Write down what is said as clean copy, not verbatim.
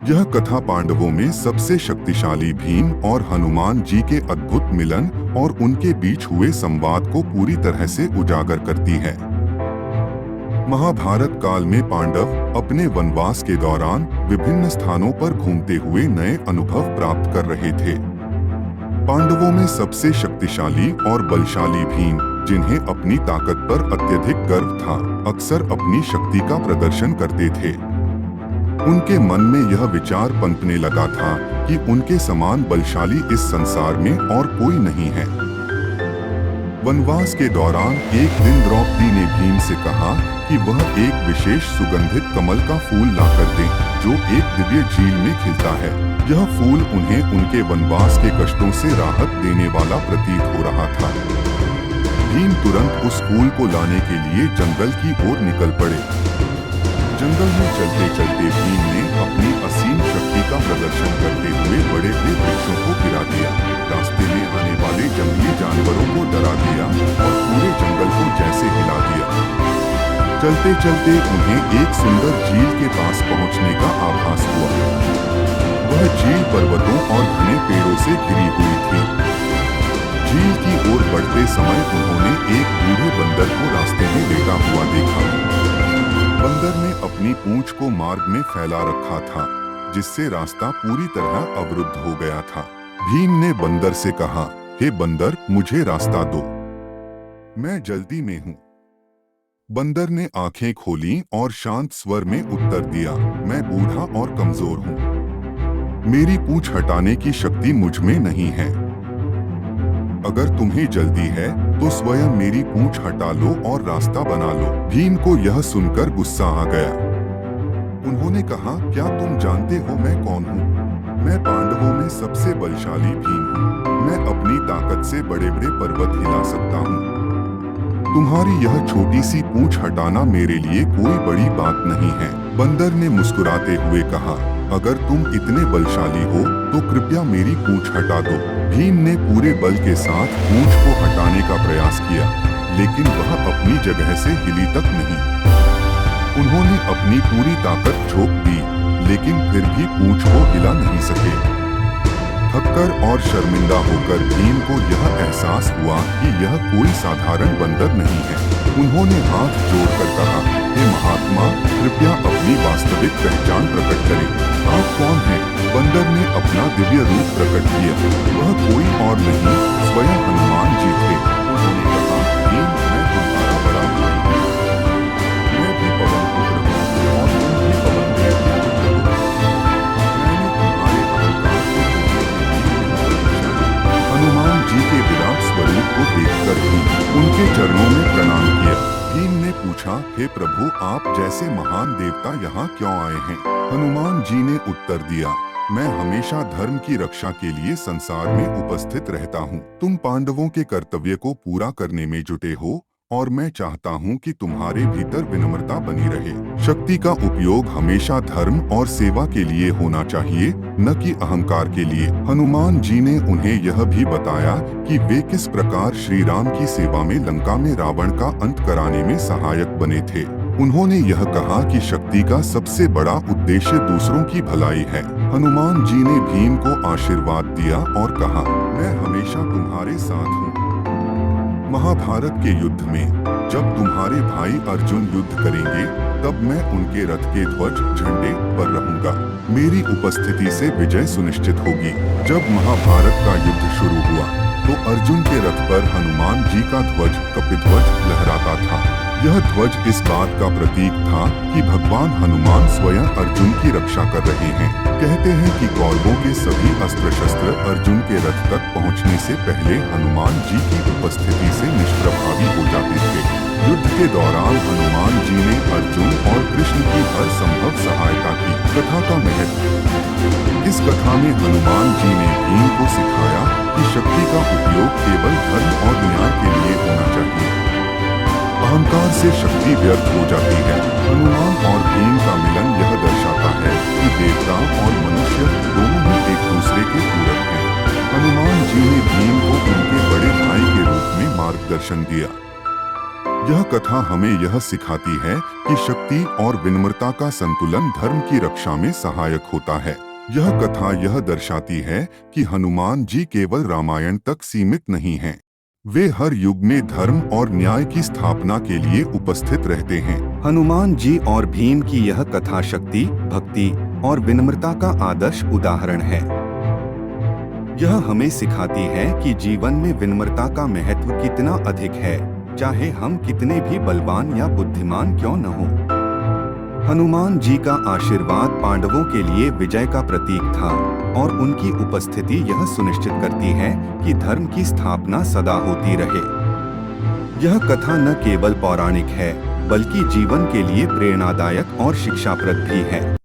यह कथा पांडवों में सबसे शक्तिशाली भीम और हनुमान जी के अद्भुत मिलन और उनके बीच हुए संवाद को पूरी तरह से उजागर करती है। महाभारत काल में पांडव अपने वनवास के दौरान विभिन्न स्थानों पर घूमते हुए नए अनुभव प्राप्त कर रहे थे। पांडवों में सबसे शक्तिशाली और बलशाली भीम, जिन्हें अपनी ताकत पर अत्यधिक गर्व था, अक्सर अपनी शक्ति का प्रदर्शन करते थे। उनके मन में यह विचार पनपने लगा था कि उनके समान बलशाली इस संसार में और कोई नहीं है। वनवास के दौरान एक दिन द्रौपदी ने भीम से कहा कि वह एक विशेष सुगंधित कमल का फूल लाकर दे, जो एक दिव्य झील में खिलता है। यह फूल उन्हें उनके वनवास के कष्टों से राहत देने वाला प्रतीत हो रहा था। भीम तुरंत उस फूल को लाने के लिए जंगल की ओर निकल पड़े। जंगल में चलते चलते भीम ने अपनी असीम शक्ति का प्रदर्शन करते हुए बड़े बड़े वृक्षों को गिरा दिया, रास्ते में आने वाले जंगली जानवरों को डरा दिया और पूरे जंगल को जैसे हिला दिया। चलते चलते उन्हें एक सुंदर झील के पास पहुंचने का आभास हुआ। वह झील पर्वतों और घने पेड़ों से घिरी हुई थी। झील की ओर बढ़ते समय उन्होंने एक बूढ़े बंदर को रास्ते में लेटा हुआ देखा। बंदर ने अपनी पूंछ को मार्ग में फैला रखा था, जिससे रास्ता पूरी तरह अवरुद्ध हो गया था। भीम ने बंदर से कहा, हे बंदर, मुझे रास्ता दो, मैं जल्दी में हूँ। बंदर ने आंखें खोली और शांत स्वर में उत्तर दिया, मैं बूढ़ा और कमजोर हूँ। मेरी पूंछ हटाने की शक्ति मुझ में नहीं है। अगर तुम्हें जल्दी है तो स्वयं मेरी पूंछ हटा लो और रास्ता बना लो। भीम को यह सुनकर गुस्सा आ गया। उन्होंने कहा, क्या तुम जानते हो मैं कौन हूँ? मैं पांडवों में सबसे बलशाली भीम हूँ। मैं अपनी ताकत से बड़े बड़े पर्वत हिला सकता हूँ। तुम्हारी यह छोटी सी पूंछ हटाना मेरे लिए कोई बड़ी बात नहीं है। बंदर ने मुस्कुराते हुए कहा, अगर तुम इतने बलशाली हो तो कृपया मेरी पूंछ हटा दो। भीम ने पूरे बल के साथ पूंछ को हटाने का प्रयास किया, लेकिन वह अपनी जगह से हिली तक नहीं। उन्होंने अपनी पूरी ताकत झोंक दी, लेकिन फिर भी पूंछ को हिला नहीं सके। थककर और शर्मिंदा होकर भीम को यह एहसास हुआ कि यह कोई साधारण बंदर नहीं है। उन्होंने हाथ जोड़कर कहा, हे महात्मा, कृपया अपनी वास्तविक पहचान प्रकट करें। आप कौन हैं? बंदर ने अपना दिव्य रूप प्रकट किया। वह कोई और नहीं, स्वयं हनुमान जी थे। उन्होंने कहा, भीम, मैं तुम्हारा बड़ा भाई हूँ। मैं भी पवन पुत्र हूँ और तुम भी पवन देव पुत्र हो। मैंने तुम्हारे अहंकार को हनुमान जी के विराट स्वरूप को देखकर भी उनके चरणों में प्रणाम किया। भीम ने पूछा, हे प्रभु, आप जैसे महान देवता यहाँ क्यों आए हैं? हनुमान जी ने उत्तर दिया, मैं हमेशा धर्म की रक्षा के लिए संसार में उपस्थित रहता हूँ। तुम पांडवों के कर्तव्य को पूरा करने में जुटे हो और मैं चाहता हूँ कि तुम्हारे भीतर विनम्रता बनी रहे। शक्ति का उपयोग हमेशा धर्म और सेवा के लिए होना चाहिए, न कि अहंकार के लिए। हनुमान जी ने उन्हें यह भी बताया कि वे किस प्रकार श्री राम की सेवा में लंका में रावण का अंत कराने में सहायक बने थे। उन्होंने यह कहा कि शक्ति का सबसे बड़ा उद्देश्य दूसरों की भलाई है। हनुमान जी ने भीम को आशीर्वाद दिया और कहा, मैं हमेशा तुम्हारे साथ हूँ। महाभारत के युद्ध में जब तुम्हारे भाई अर्जुन युद्ध करेंगे, तब मैं उनके रथ के ध्वज झंडे पर रहूंगा। मेरी उपस्थिति से विजय सुनिश्चित होगी। जब महाभारत का युद्ध शुरू हुआ तो अर्जुन के रथ पर हनुमान जी का ध्वज कपिध्वज लहराता था। यह ध्वज इस बात का प्रतीक था कि भगवान हनुमान स्वयं अर्जुन की रक्षा कर रहे हैं। कहते हैं कि कौरवों के सभी अस्त्र शस्त्र अर्जुन के रथ तक पहुंचने से पहले हनुमान जी की उपस्थिति से निष्प्रभावी हो जाते थे। युद्ध के दौरान हनुमान जी ने अर्जुन और कृष्ण की हर संभव सहायता की। कथा का महत्व। इस कथा में हनुमान जी ने भीम को सिखाया कि शक्ति का उपयोग केवल धर्म और न्याय के लिए होना चाहिए। अहंकार से शक्ति व्यर्थ हो जाती है। हनुमान और भीम का मिलन यह दर्शाता है कि देवता और मनुष्य दोनों ही एक दूसरे के पूरक हैं। हनुमान जी ने भीम को उनके बड़े भाई के रूप में मार्गदर्शन दिया। यह कथा हमें यह सिखाती है कि शक्ति और विनम्रता का संतुलन धर्म की रक्षा में सहायक होता है। यह कथा यह दर्शाती है कि हनुमान जी केवल रामायण तक सीमित नहीं हैं। वे हर युग में धर्म और न्याय की स्थापना के लिए उपस्थित रहते हैं। हनुमान जी और भीम की यह कथा शक्ति, भक्ति और विनम्रता का आदर्श उदाहरण है। यह हमें सिखाती है कि जीवन में विनम्रता का महत्व कितना अधिक है, चाहे हम कितने भी बलवान या बुद्धिमान क्यों न हो। हनुमान जी का आशीर्वाद पांडवों के लिए विजय का प्रतीक था और उनकी उपस्थिति यह सुनिश्चित करती है कि धर्म की स्थापना सदा होती रहे। यह कथा न केवल पौराणिक है, बल्कि जीवन के लिए प्रेरणादायक और शिक्षाप्रद भी है।